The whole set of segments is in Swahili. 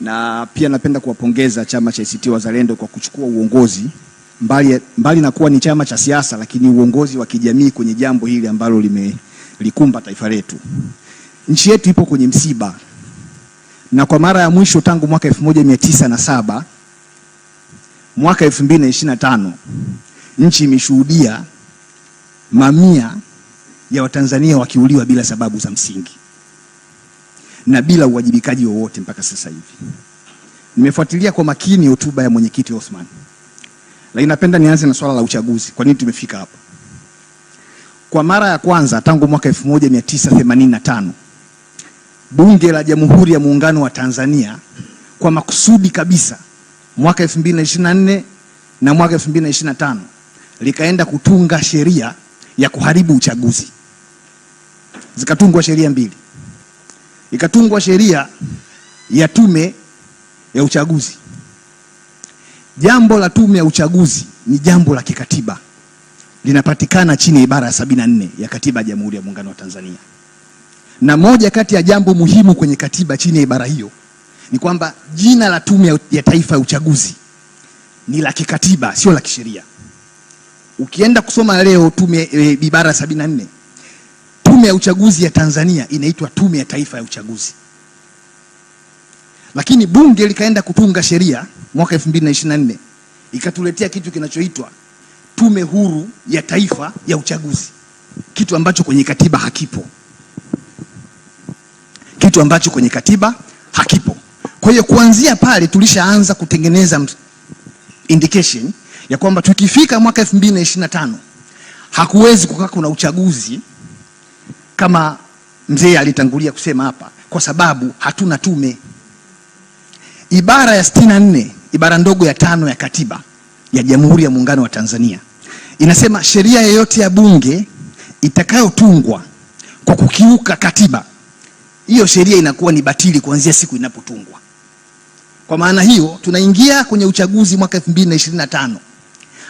Na pia napenda kuwapongeza chama cha ACT Wazalendo kwa kuchukua uongozi mbali na kuwa ni chama cha siasa, lakini uongozi wa kijamii kwenye jambo hili ambalo likumba taifa letu. Nchi yetu ipo kwenye msiba, na kwa mara ya mwisho tangu mwaka 1907 mwaka 2025 nchi imeshuhudia mamia ya Watanzania wakiuliwa bila sababu za msingi na bila uwajibikaji wowote mpaka sasa hivi. Nimefuatilia kwa makini hotuba ya mwenyekiti Othman, lakini napenda nianze na swala la uchaguzi. Kwa nini tumefika hapa? Kwa mara ya kwanza tangu mwaka 1985 Bunge la Jamhuri ya Muungano wa Tanzania kwa makusudi kabisa mwaka 2024 na mwaka 2025 likaenda kutunga sheria ya kuharibu uchaguzi. Zikatungwa sheria mbili. Ikatungwa sheria ya tume ya uchaguzi. Jambo la tume ya uchaguzi ni jambo la kikatiba, linapatikana chini ya ibara ya 74 ya Katiba ya Jamhuri ya Muungano wa Tanzania. Na moja kati ya jambo muhimu kwenye katiba chini ya ibara hiyo ni kwamba jina la Tume ya Taifa ya Uchaguzi ni la kikatiba, sio la kisheria. Ukienda kusoma leo ibara 74, Tume ya Uchaguzi ya Tanzania inaitwa Tume ya Taifa ya Uchaguzi. Lakini bunge likaenda kutunga sheria mwaka 2024 ikatuletea kitu kinachoitwa Tume Huru ya Taifa ya Uchaguzi, kitu ambacho kwenye katiba hakipo. Kitu ambacho kwenye katiba hakipo. Kwa hiyo kuanzia pale tulishaanza kutengeneza indication ya kwamba tukifika mwaka 2025 hakuwezi kukaa kuna uchaguzi kama mzee alitangulia kusema hapa, kwa sababu hatuna tume. Ibara ya 64, ibara ndogo ya 5 ya Katiba ya Jamhuri ya Muungano wa Tanzania inasema sheria yoyote ya bunge itakayotungwa kwa kukiuka katiba, hiyo sheria inakuwa ni batili kuanzia siku inapotungwa. Kwa maana hiyo tunaingia kwenye uchaguzi mwaka 2025.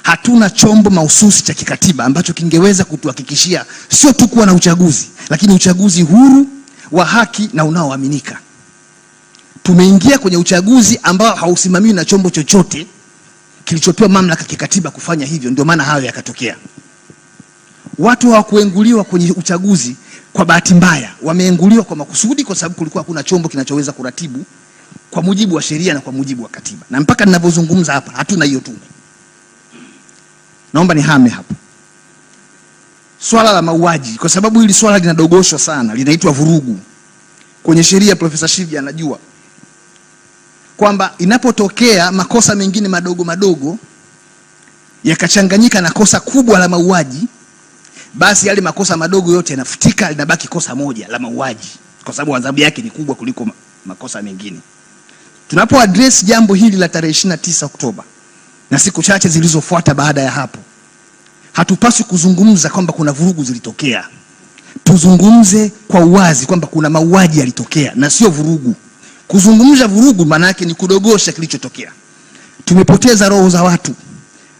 Hatuna chombo mahususi cha kikatiba ambacho kingeweza kutuhakikishia sio tu kuwa na uchaguzi, lakini uchaguzi huru, wa haki na unaoaminika. Tumeingia kwenye uchaguzi ambao hausimamiwi na chombo chochote kilichopewa mamlaka kikatiba kufanya hivyo. Ndio maana hayo yakatokea. Watu hawakuenguliwa kwenye uchaguzi kwa bahati mbaya, wameenguliwa kwa makusudi, kwa sababu kulikuwa hakuna chombo kinachoweza kuratibu kwa mujibu wa sheria na kwa mujibu wa katiba. Na mpaka ninavyozungumza hapa hatuna hiyo tume. Naomba nihame hapo. Swala la mauaji, kwa sababu hili swala linadogoshwa sana, linaitwa vurugu. Kwenye sheria Profesa Shivji anajua kwamba inapotokea makosa mengine madogo madogo yakachanganyika na kosa kubwa la mauaji, basi yale makosa madogo yote yanafutika, linabaki kosa moja la mauaji, kwa sababu adhabu yake ni kubwa kuliko makosa mengine. Tunapo address jambo hili la tarehe 29 Oktoba na siku chache zilizofuata baada ya hapo, hatupaswi kuzungumza kwamba kuna vurugu zilitokea. Tuzungumze kwa uwazi kwamba kuna mauaji yalitokea na sio vurugu. Kuzungumza vurugu maana yake ni kudogosha kilichotokea. Tumepoteza roho za watu.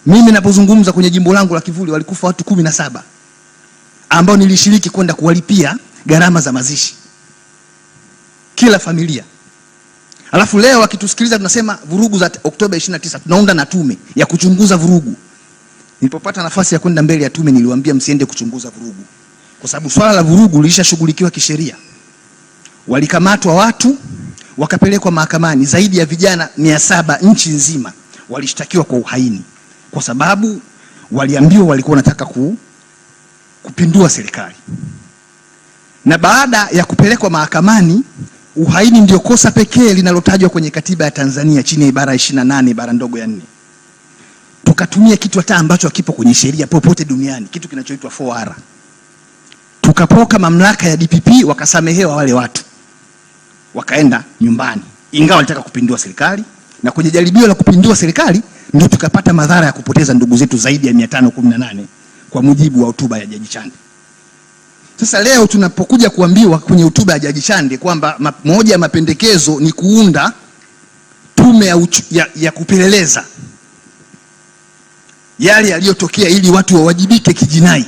Mimi ninapozungumza kwenye jimbo langu la Kivuli walikufa watu 17 ambao nilishiriki kwenda kuwalipia gharama za mazishi kila familia. Alafu leo wakitusikiliza tunasema vurugu za Oktoba 29, tunaunda na tume ya kuchunguza vurugu. Nilipopata nafasi ya kwenda mbele ya tume niliwaambia msiende kuchunguza vurugu, kwa sababu swala la vurugu lilishashughulikiwa kisheria. Walikamatwa watu wakapelekwa mahakamani, zaidi ya vijana 700 nchi nzima walishtakiwa kwa uhaini, kwa sababu waliambiwa walikuwa wanataka kupindua serikali. Na baada ya kupelekwa mahakamani, uhaini ndio kosa pekee linalotajwa kwenye katiba ya Tanzania chini ya ibara 28 ibara ndogo ya 4. Tukatumia kitu hata ambacho hakipo kwenye sheria popote duniani, kitu kinachoitwa 4R. Tukapoka mamlaka ya DPP, wakasamehewa wale watu, wakaenda nyumbani, ingawa walitaka kupindua serikali. Na kwenye jaribio la kupindua serikali ndio tukapata madhara ya kupoteza ndugu zetu zaidi ya 518 kwa mujibu wa hotuba ya Jaji Chande. Sasa leo tunapokuja kuambiwa kwenye hotuba ya Jaji Chande kwamba moja ya mapendekezo ni kuunda tume ya kupeleleza yale yaliyotokea ili watu wawajibike kijinai.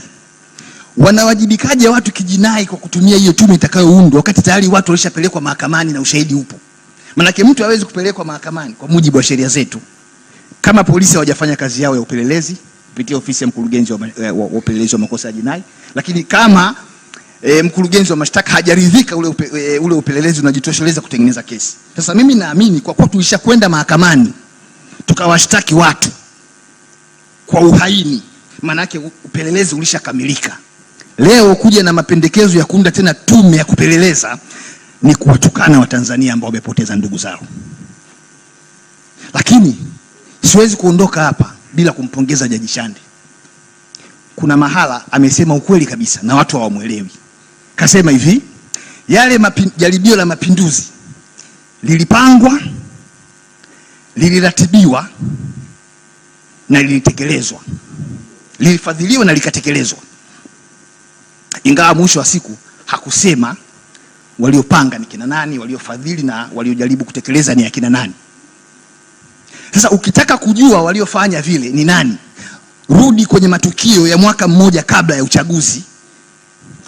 Wanawajibikaje watu kijinai kwa kutumia hiyo tume itakayoundwa wakati tayari watu walishapelekwa mahakamani na ushahidi upo? Manake mtu hawezi kupelekwa mahakamani kwa mujibu wa sheria zetu kama polisi hawajafanya kazi yao ya upelelezi kupitia ofisi ya mkurugenzi wa upelelezi wa makosa ya jinai, lakini kama mkurugenzi wa mashtaka hajaridhika ule upelelezi unajitosheleza kutengeneza kesi. Sasa mimi naamini kwa kuwa tulishakwenda mahakamani tukawashtaki watu kwa uhaini, maana yake upelelezi ulishakamilika. Leo kuja na mapendekezo ya kuunda tena tume ya kupeleleza ni kuwatukana Watanzania ambao wamepoteza ndugu zao. Lakini siwezi kuondoka hapa bila kumpongeza Jaji Chande. Kuna mahala amesema ukweli kabisa na watu hawamuelewi. Kasema hivi, yale jaribio la mapinduzi lilipangwa, liliratibiwa na lilitekelezwa. Lilifadhiliwa na likatekelezwa. Ingawa mwisho wa siku hakusema waliopanga ni kina nani, waliofadhili na waliojaribu kutekeleza ni akina nani. Sasa ukitaka kujua waliofanya vile ni nani, rudi kwenye matukio ya mwaka mmoja kabla ya uchaguzi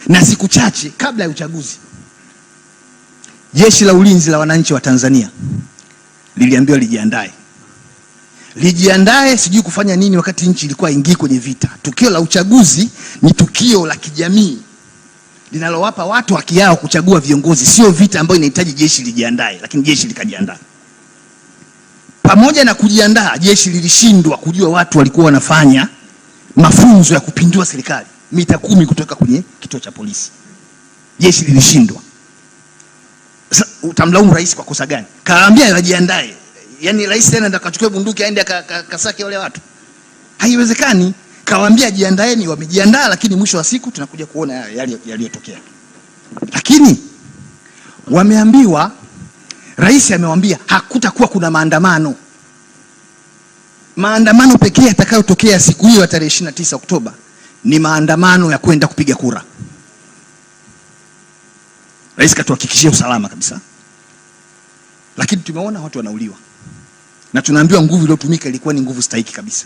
na siku chache kabla ya uchaguzi. Jeshi la Ulinzi la Wananchi wa Tanzania liliambiwa lijiandae sijui kufanya nini wakati nchi ilikuwa ingii kwenye vita. Tukio la uchaguzi ni tukio la kijamii linalowapa watu haki yao kuchagua viongozi, sio vita ambayo inahitaji jeshi lijiandae, lakini jeshi likajiandaa. Pamoja na kujiandaa, jeshi lilishindwa kujua watu walikuwa wanafanya mafunzo ya kupindua serikali mita 10 kutoka kwenye kituo cha polisi. Jeshi lilishindwa. Sasa utamlaumu rais kwa kosa gani? Kaambia wajiandae. Yaani rais tena ndo akachukua bunduki aende akasake wale watu? Haiwezekani. Kawaambia jiandaeni, wamejiandaa, lakini mwisho wa siku tunakuja kuona yaliyotokea. Lakini wameambiwa, rais amewaambia hakutakuwa kuna maandamano. Maandamano pekee yatakayotokea siku hiyo ya tarehe 29 Oktoba ni maandamano ya kwenda kupiga kura. Rais katuhakikishia usalama kabisa. Lakini tumeona watu wanauliwa. Na tunaambiwa nguvu iliyotumika ilikuwa ni nguvu stahiki kabisa.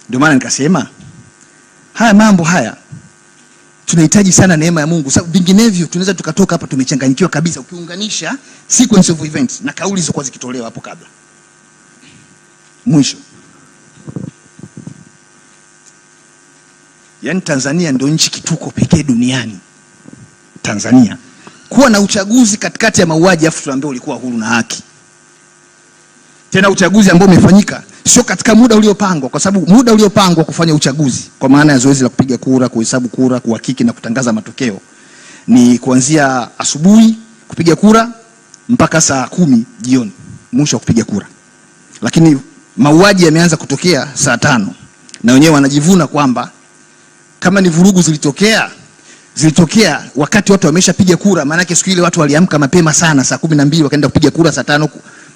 Ndio maana nikasema haya mambo haya tunahitaji sana neema ya Mungu, sababu vinginevyo tunaweza tukatoka hapa tumechanganyikiwa kabisa ukiunganisha sequence of events na kauli zilizokuwa zikitolewa hapo kabla. Mwisho, yani Tanzania ndio nchi kituko pekee duniani, Tanzania, kuwa na uchaguzi katikati ya mauaji afu tunaambiwa ulikuwa huru na haki. Tena uchaguzi ambao umefanyika sio katika muda uliopangwa, kwa sababu muda uliopangwa kufanya uchaguzi kwa maana ya zoezi la kupiga kura, kuhesabu kura, kuhakiki na kutangaza matokeo ni kuanzia asubuhi kupiga kura mpaka saa 10 jioni mwisho wa kupiga kura. Lakini mauaji yameanza kutokea saa 5 na wenyewe wanajivuna kwamba kama ni vurugu zilitokea wakati watu wameshapiga kura, maana yake siku ile watu waliamka mapema sana saa 12 wakaenda kupiga kura saa 5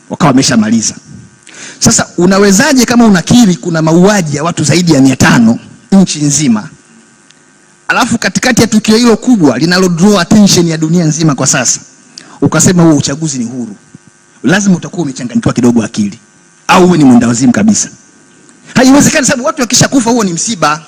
wakawa wameshamaliza. Sasa unawezaje kama unakiri kuna mauaji ya watu zaidi ya 500 nchi nzima, alafu katikati ya tukio hilo kubwa linalo draw attention ya dunia nzima kwa sasa ukasema huo uchaguzi ni huru? Lazima utakuwa umechanganyikiwa kidogo akili, au wewe ni mwendawazimu kabisa. Haiwezekani, sababu watu wakishakufa huo ni msiba.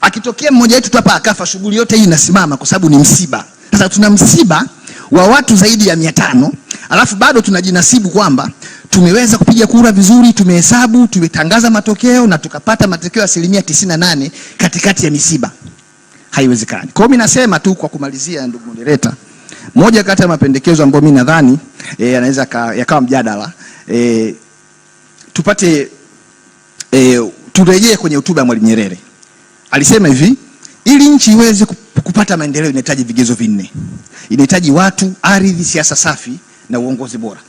Akitokea mmoja wetu tu hapa akafa, shughuli yote hii inasimama kwa sababu ni msiba. Sasa tuna msiba wa watu zaidi ya 500, alafu bado tunajinasibu kwamba tumeweza kupiga kura vizuri, tumehesabu, tumetangaza matokeo na tukapata matokeo ya 98% katikati ya misiba. Haiwezekani. Kwa hiyo mimi nasema tu kwa kumalizia, ndugu moderator, moja kati ya mapendekezo ambayo mimi nadhani yanaweza yakawa mjadala, tupate turejee kwenye hotuba ya Mwalimu Nyerere. Alisema hivi, ili nchi iweze kupata maendeleo inahitaji vigezo 4. Inahitaji watu, ardhi, siasa safi na uongozi bora.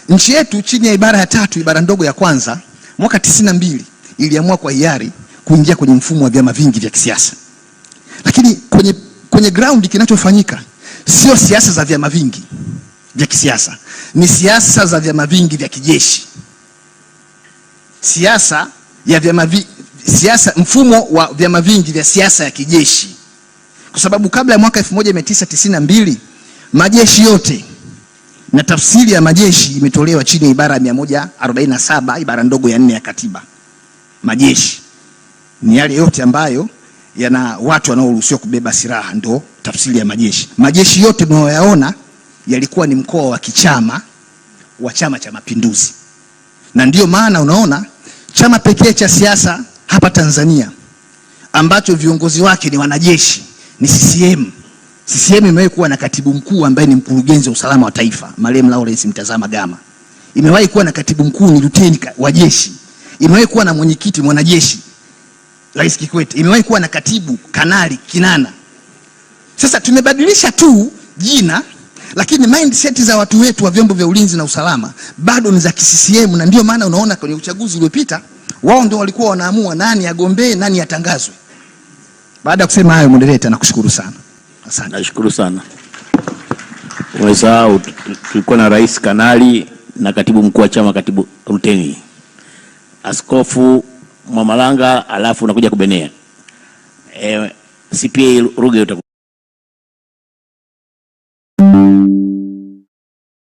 Nchi yetu chini ya ibara ya 3, ibara ndogo ya kwanza, mwaka 92 iliamua kwa hiari kuingia kwenye mfumo wa vyama vingi vya kisiasa. Lakini kwenye ground kinachofanyika sio siasa za vyama vingi vya kisiasa, ni siasa za vyama vingi vya kijeshi. Mfumo wa vyama vingi vya siasa ya kijeshi. Kwa sababu kabla ya mwaka 1992 majeshi yote na tafsiri ya majeshi imetolewa chini ya ibara ya 147 ibara ndogo ya 4 ya katiba. Majeshi ni yale yote ambayo yana watu wanaoruhusiwa kubeba silaha, ndo tafsiri ya majeshi. Majeshi yote mnayoyaona yalikuwa ni mkoa wa kichama wa Chama cha Mapinduzi, na ndiyo maana unaona chama pekee cha siasa hapa Tanzania ambacho viongozi wake ni wanajeshi ni CCM. CCM imewahi kuwa na katibu mkuu ambaye ni mkurugenzi wa usalama wa taifa, marehemu Lawrence Mtazama Gama. Imewahi kuwa na katibu mkuu ni luteni wa jeshi. Imewahi kuwa na mwenyekiti mwanajeshi Rais Kikwete. Imewahi kuwa na katibu kanali Kinana. Sasa tumebadilisha tu jina, lakini mindset za watu wetu wa vyombo vya ulinzi na usalama bado ni za CCM, na ndio maana unaona kwenye uchaguzi uliopita wao ndio walikuwa wanaamua nani agombee, nani atangazwe. Baada ya kusema hayo, moderator, nakushukuru sana. Asante. Nashukuru sana. Umesahau tulikuwa na rais kanali na katibu mkuu wa chama katibu ruteni. Askofu Mwamalanga alafu unakuja kubenea. CPA Ruge utakuja.